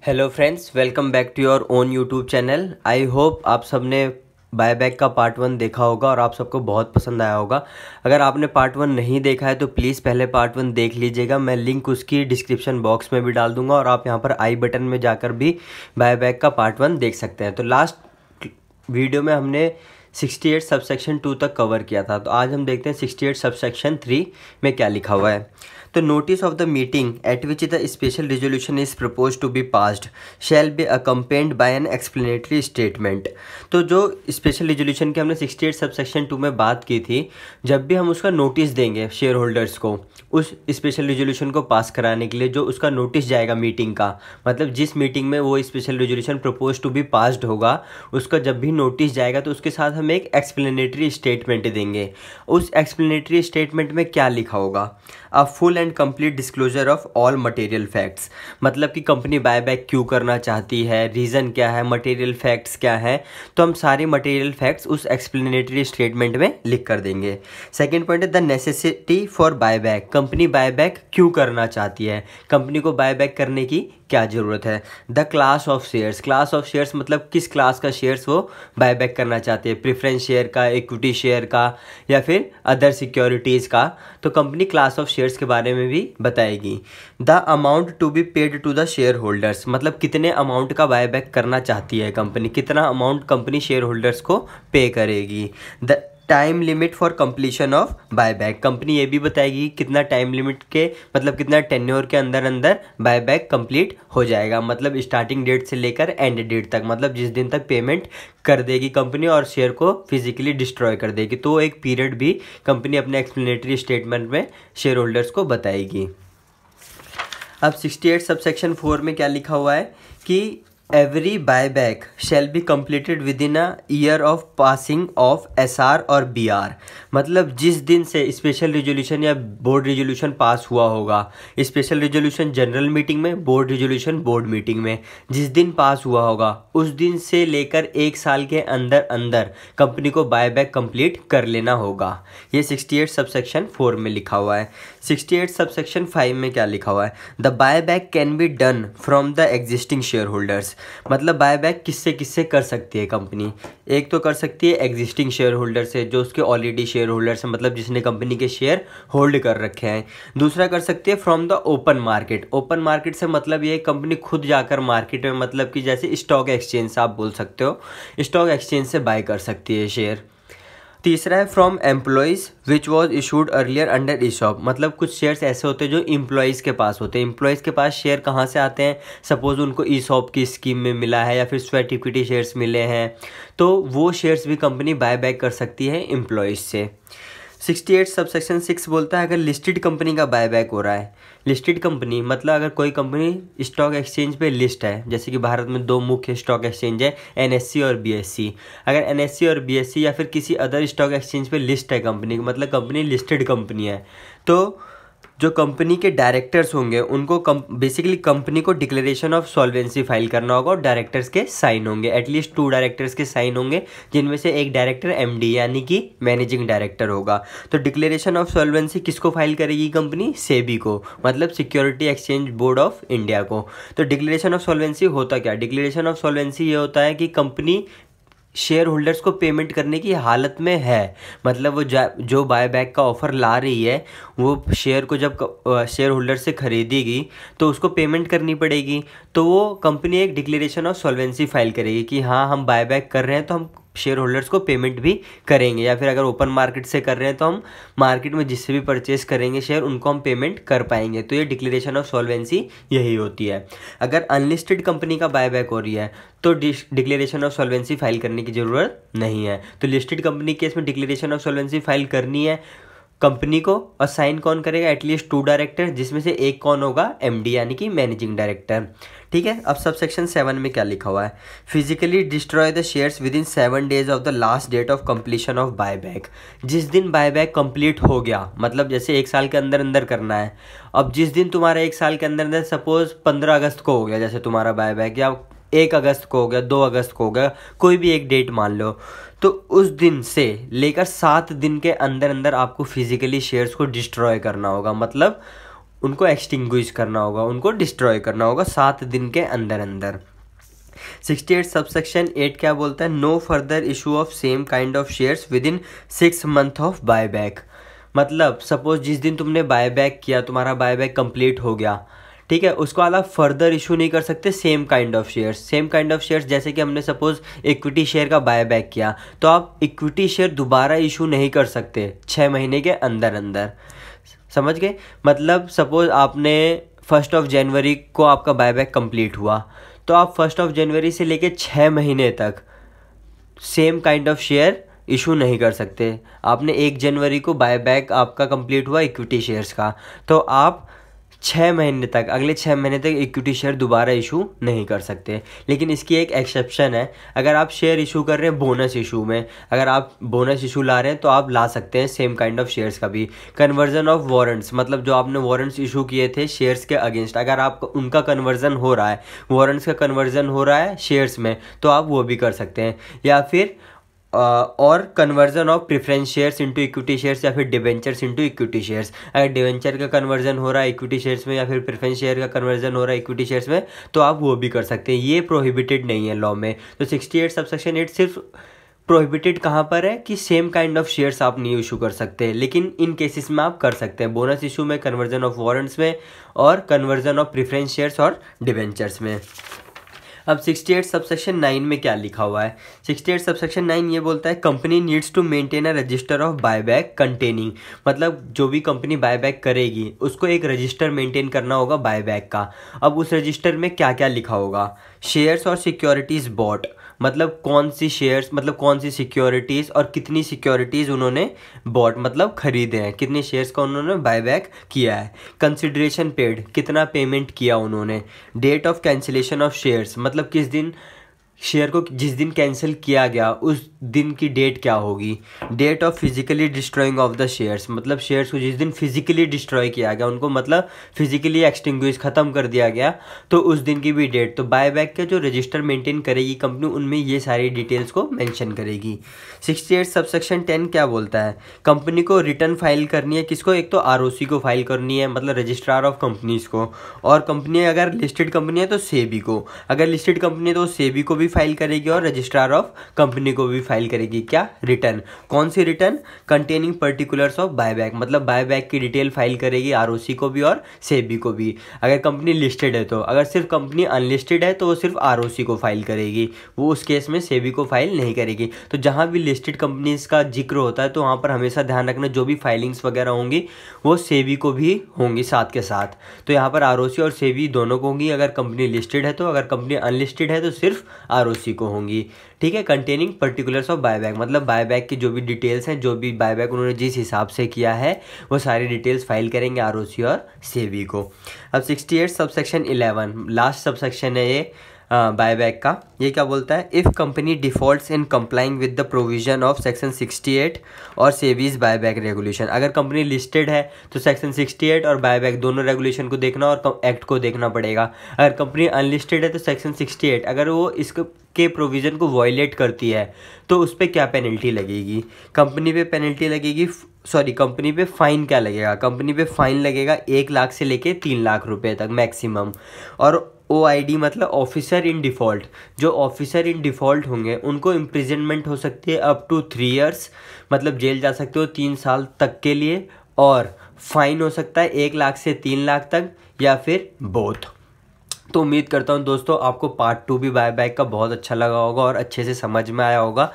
Hello friends, welcome back to your own YouTube channel. I hope आप सबने buyback का part 1 देखा होगा और आप सबको बहुत पसंद आया होगा। अगर आपने पार्ट 1 नहीं देखा है तो प्लीज़ पहले पार्ट 1 देख लीजिएगा। मैं लिंक उसकी डिस्क्रिप्शन बॉक्स में भी डाल दूंगा और आप यहां पर आई बटन में जाकर भी बायबैक का पार्ट 1 देख सकते हैं। तो लास्ट वीडियो में हमने 68 सबसेक्शन 2 तक कवर किया था, तो आज हम देखते हैं 68 सबसेक्शन 3 में क्या लिखा हुआ है। तो notice of the meeting at which the special resolution is propose to be passed shall be accompanied by an explanatory statement. तो जो स्पेशल रेजोल्यूशन की हमने 68 सबसेक्शन 2 में बात की थी, जब भी हम उसका नोटिस देंगे शेयर होल्डर्स को उस स्पेशल रेजोल्यूशन को पास कराने के लिए, जो उसका नोटिस जाएगा मीटिंग का, मतलब जिस मीटिंग में वो special resolution propose to be passed होगा, उसका जब भी नोटिस जाएगा तो उसके साथ हम एक एक्सप्लेनेटरी स्टेटमेंट देंगे। उस एक्सप्लेनेटरी स्टेटमेंट में क्या लिखा होगा? A full and complete disclosure of all material facts, मतलब कि कंपनी बायबैक क्यों करना चाहती है, रीज़न क्या है, मटेरियल फैक्ट्स क्या है, तो हम सारे मटेरियल फैक्ट्स उस एक्सप्लेनेटरी स्टेटमेंट में लिख कर देंगे। सेकेंड पॉइंट है the necessity for buyback, company buyback क्यों करना चाहती है, कंपनी को बायबैक करने की क्या ज़रूरत है। The class of shares, class of shares मतलब किस क्लास का शेयर्स वो बायबैक करना चाहते हैं, प्रेफरेंस शेयर का, इक्विटी शेयर का, या फिर अदर सिक्योरिटीज़ का, तो कंपनी क्लास ऑफ शेयर्स के बारे में भी बताएगी। The amount to be paid to the share holders, मतलब कितने अमाउंट का बायबैक करना चाहती है कंपनी, कितना अमाउंट कंपनी शेयर होल्डर्स को पे करेगी। The time limit for completion of buyback, company ये भी बताएगी कितना टाइम लिमिट के, मतलब कितना टेन्योर के अंदर अंदर बायबैक कंप्लीट हो जाएगा, मतलब स्टार्टिंग डेट से लेकर एंड डेट तक, मतलब जिस दिन तक पेमेंट कर देगी कंपनी और शेयर को फिजिकली डिस्ट्रॉय कर देगी, तो एक पीरियड भी कंपनी अपने एक्सप्लेनेटरी स्टेटमेंट में शेयर होल्डर्स को बताएगी। अब 68 सबसेक्शन 4 में क्या लिखा हुआ है कि every buyback shall be completed with in a year of passing of SR और BR, मतलब जिस दिन से स्पेशल रेजोल्यूशन या बोर्ड रेजोल्यूशन पास हुआ होगा, स्पेशल रेजोल्यूशन जनरल मीटिंग में, बोर्ड रेजोल्यूशन बोर्ड मीटिंग में, जिस दिन पास हुआ होगा उस दिन से लेकर 1 साल के अंदर अंदर कंपनी को बायबैक कंप्लीट कर लेना होगा। ये 68 सबसेक्शन 4 में लिखा हुआ है। 68 सबसेक्शन 5 में क्या लिखा हुआ है? The buyback can be done from the existing share holders, मतलब बायबैक किससे किससे कर सकती है कंपनी? एक तो कर सकती है एग्जिस्टिंग शेयर होल्डर से, जो उसके ऑलरेडी शेयर होल्डर्स हैं, मतलब जिसने कंपनी के शेयर होल्ड कर रखे हैं। दूसरा कर सकती है from the open market, open market से मतलब ये कंपनी खुद जाकर मार्केट में, मतलब कि जैसे स्टॉक एक्सचेंज से आप बोल सकते हो, स्टॉक एक्सचेंज से बाय कर सकती है शेयर। तीसरा है from employees which was issued earlier under ESOP, मतलब कुछ शेयर्स ऐसे होते हैं जो एम्प्लॉयज़ के पास होते हैं। एम्प्लॉयज़ के पास शेयर कहाँ से आते हैं? सपोज उनको ईसॉप की स्कीम में मिला है या फिर स्वेट इक्विटी शेयर्स मिले हैं, तो वो शेयर्स भी कंपनी बाय बैक कर सकती है एम्प्लॉयज़ से। 68 सबसेक्शन 6 बोलता है अगर लिस्टेड कंपनी का बायबैक हो रहा है, लिस्टेड कंपनी मतलब अगर कोई कंपनी स्टॉक एक्सचेंज पे लिस्ट है, जैसे कि भारत में 2 मुख्य स्टॉक एक्सचेंज है, NSE और BSE। अगर NSE और BSE या फिर किसी अदर स्टॉक एक्सचेंज पे लिस्ट है कंपनी, मतलब कंपनी लिस्टेड कंपनी है, तो जो कंपनी के डायरेक्टर्स होंगे उनको बेसिकली कंपनी को डिक्लेरेशन ऑफ सॉल्वेंसी फाइल करना होगा और डायरेक्टर्स के साइन होंगे, एटलीस्ट 2 डायरेक्टर्स के साइन होंगे, जिनमें से एक डायरेक्टर MD यानी कि मैनेजिंग डायरेक्टर होगा। तो डिक्लेरेशन ऑफ सॉल्वेंसी किसको फाइल करेगी कंपनी? सेबी को, मतलब security exchange board of India को। तो डिक्लेरेशन ऑफ सॉल्वेंसी होता क्या? डिक्लेरेशन ऑफ सॉल्वेंसी ये होता है कि कंपनी शेयर होल्डर्स को पेमेंट करने की हालत में है, मतलब वो जो बायबैक का ऑफ़र ला रही है वो शेयर को जब शेयर होल्डर से खरीदेगी तो उसको पेमेंट करनी पड़ेगी, तो वो कंपनी एक डिक्लेरेशन ऑफ सॉल्वेंसी फाइल करेगी कि हाँ हम बायबैक कर रहे हैं तो हम शेयर होल्डर्स को पेमेंट भी करेंगे, या फिर अगर ओपन मार्केट से कर रहे हैं तो हम मार्केट में जिससे भी परचेस करेंगे शेयर उनको हम पेमेंट कर पाएंगे। तो ये डिक्लेरेशन ऑफ सॉल्वेंसी यही होती है। अगर अनलिस्टेड कंपनी का बायबैक हो रही है तो डिक्लेरेशन ऑफ सॉल्वेंसी फाइल करने की ज़रूरत नहीं है। तो लिस्टेड कंपनी केस में डिक्लेरेशन ऑफ सॉल्वेंसी फाइल करनी है कंपनी को, और साइन कौन करेगा? एटलीस्ट 2 डायरेक्टर, जिसमें से एक कौन होगा? MD यानी कि मैनेजिंग डायरेक्टर। ठीक है। अब सबसेक्शन 7 में क्या लिखा हुआ है? Physically destroy the shares within 7 days of the last date of completion of buyback, जिस दिन बायबैक कंप्लीट हो गया, मतलब जैसे 1 साल के अंदर अंदर करना है। अब जिस दिन तुम्हारा 1 साल के अंदर अंदर, सपोज 15 अगस्त को हो गया जैसे तुम्हारा बायबैक, या 1 अगस्त को हो गया, 2 अगस्त को हो गया, कोई भी एक डेट मान लो, तो उस दिन से लेकर 7 दिन के अंदर अंदर आपको फिजिकली शेयर्स को डिस्ट्रॉय करना होगा, मतलब उनको एक्सटिंग्विश करना होगा, उनको डिस्ट्रॉय करना होगा 7 दिन के अंदर अंदर। 68 सबसेक्शन 8 क्या बोलता है? No further issue of same kind of shares within 6 month of buyback. मतलब सपोज जिस दिन तुमने बायबैक किया, तुम्हारा बायबैक कंप्लीट हो गया, ठीक है, उसको आप फर्दर इशू नहीं कर सकते same kind of shares. Same kind of shares जैसे कि हमने सपोज इक्विटी शेयर का बायबैक किया, तो आप इक्विटी शेयर दोबारा इशू नहीं कर सकते 6 महीने के अंदर अंदर। समझ गए? मतलब सपोज आपने 1 जनवरी को आपका बायबैक कंप्लीट हुआ, तो आप 1 जनवरी से लेके 6 महीने तक same kind of share issue नहीं कर सकते। आपने 1 जनवरी को बायबैक आपका कंप्लीट हुआ इक्विटी शेयर्स का, तो आप 6 महीने तक, अगले 6 महीने तक इक्विटी शेयर दोबारा इशू नहीं कर सकते। लेकिन इसकी एक एक्सेप्शन है, अगर आप शेयर इशू कर रहे हैं बोनस इशू में, अगर आप बोनस इशू ला रहे हैं तो आप ला सकते हैं सेम काइंड ऑफ शेयर्स का भी। कन्वर्जन ऑफ वारंट्स, मतलब जो आपने वारंट्स इशू किए थे शेयर्स के अगेंस्ट, अगर आप उनका कन्वर्जन हो रहा है, वारंट्स का कन्वर्जन हो रहा है शेयर्स में, तो आप वो भी कर सकते हैं। या फिर और conversion of preference shares into equity shares, या फिर डिवेंचर्स इनटू इक्विटी शेयर्स। अगर डिवेंचर का कन्वर्जन हो रहा है इक्विटी शेयर्स में, या फिर प्रेफरेंस शेयर का कन्वर्जन हो रहा है इक्विटी शेयर्स में, तो आप वो भी कर सकते हैं। ये प्रोहिबिटेड नहीं है लॉ में। तो 68 सबसेक्शन 8 सिर्फ प्रोहिबिटेड कहाँ पर है कि सेम काइंड ऑफ शेयर्स आप नहीं इशू कर सकते, लेकिन इन केसेस में आप कर सकते हैं, बोनस इशू में, कन्वर्जन ऑफ वारंट्स में, और कन्वर्जन ऑफ प्रेफरेंस शेयर्स और डिवेंचर्स में। अब 68 सबसेक्शन 9 में क्या लिखा हुआ है? 68 सबसेक्शन 9 ये बोलता है company needs to maintain a register of buyback containing, मतलब जो भी कंपनी बायबैक करेगी उसको एक रजिस्टर मेंटेन करना होगा बायबैक का। अब उस रजिस्टर में क्या क्या लिखा होगा? शेयर्स और सिक्योरिटीज़ बॉट, मतलब कौन सी शेयर्स, मतलब कौन सी सिक्योरिटीज़ और कितनी सिक्योरिटीज़ उन्होंने बॉट मतलब खरीदे हैं, कितने शेयर्स का उन्होंने बायबैक किया है। कंसिडरेशन पेड, कितना पेमेंट किया उन्होंने। Date of cancellation of shares, मतलब किस दिन शेयर को, जिस दिन कैंसिल किया गया उस दिन की डेट क्या होगी। Date of physically destroying of the shares, मतलब शेयर्स को जिस दिन फिजिकली डिस्ट्रॉय किया गया, उनको मतलब फिजिकली एक्सटिंग्विश ख़त्म कर दिया गया, तो उस दिन की भी डेट। तो बायबैक के जो रजिस्टर मेंटेन करेगी कंपनी, उनमें ये सारी डिटेल्स को मेंशन करेगी। 68 सबसेक्शन 10 क्या बोलता है? कंपनी को रिटर्न फाइल करनी है, किसको? एक तो आरओसी को फाइल करनी है, मतलब रजिस्ट्रार ऑफ कंपनीज को, और कंपनी अगर लिस्टेड कंपनी है तो सेबी को, अगर लिस्टेड कंपनी है तो सेबी को भी फाइल करेगी और रजिस्ट्रार ऑफ कंपनी को भी फाइल करेगी। क्या? रिटर्न। कौन सी return? Containing particulars of buyback, मतलब बायबैक की डिटेल फाइल करेगी आरओसी को भी और सेबी को भी। अगर कंपनी लिस्टेड है तो, अगर सिर्फ कंपनी अनलिस्टेड है तो वो सिर्फ आरओसी को फाइल करेगी, वो उस केस में सेबी को फाइल नहीं करेगी। तो जहाँ भी लिस्टेड कंपनीज का जिक्र होता है तो वहाँ पर हमेशा ध्यान रखना जो भी फाइलिंग्स वगैरह होंगी वो सेबी को भी होंगी साथ के साथ। तो यहाँ पर आरओसी और सेबी दोनों को होंगी, अगर कंपनी लिस्टेड है तो, अगर कंपनी अनलिस्टेड है तो सिर्फ आरओसी को होंगी। ठीक है। कंटेनिंग पर्टिकुलर्स ऑफ बायबैक, मतलब बायबैक की जो भी डिटेल्स हैं, जो भी बायबैक उन्होंने जिस हिसाब से किया है वो सारी डिटेल्स फाइल करेंगे आरओसी और सेबी को। अब 68 सबसेक्शन 11 लास्ट सबसेक्शन है ये बायबैक का। ये क्या बोलता है? If company defaults in complying with the provision of section 68 और सेबीज बायबैक रेगुलेशन। अगर कंपनी लिस्टेड है तो सेक्शन 68 और बायबैक दोनों रेगुलेशन को देखना और एक्ट को देखना पड़ेगा। अगर कंपनी अनलिस्टेड है तो सेक्शन 68, अगर वो इसके प्रोविज़न को वॉयलेट करती है तो उस पर क्या पेनल्टी लगेगी? कंपनी पे पेनल्टी लगेगी, सॉरी कंपनी पे फ़ाइन क्या लगेगा? कंपनी पे फ़ाइन लगेगा 1 लाख से लेके 3 लाख रुपए तक मैक्सिमम। और OID मतलब ऑफिसर इन डिफ़ॉल्ट, जो ऑफिसर इन डिफ़ॉल्ट होंगे उनको इम्प्रिजनमेंट हो सकती है अप टू 3 इयर्स, मतलब जेल जा सकते हो 3 साल तक के लिए, और फाइन हो सकता है 1 लाख से 3 लाख तक, या फिर बोथ। तो उम्मीद करता हूँ दोस्तों आपको पार्ट 2 भी बायबैक का बहुत अच्छा लगा होगा और अच्छे से समझ में आया होगा।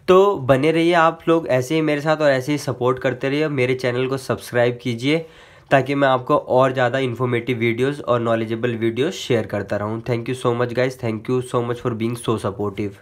तो बने रहिए आप लोग ऐसे ही मेरे साथ और ऐसे ही सपोर्ट करते रहिए। मेरे चैनल को सब्सक्राइब कीजिए ताकि मैं आपको और ज़्यादा इन्फॉर्मेटिव वीडियोस और नॉलेजेबल वीडियोस शेयर करता रहूँ। Thank you so much guys, thank you so much for being so supportive.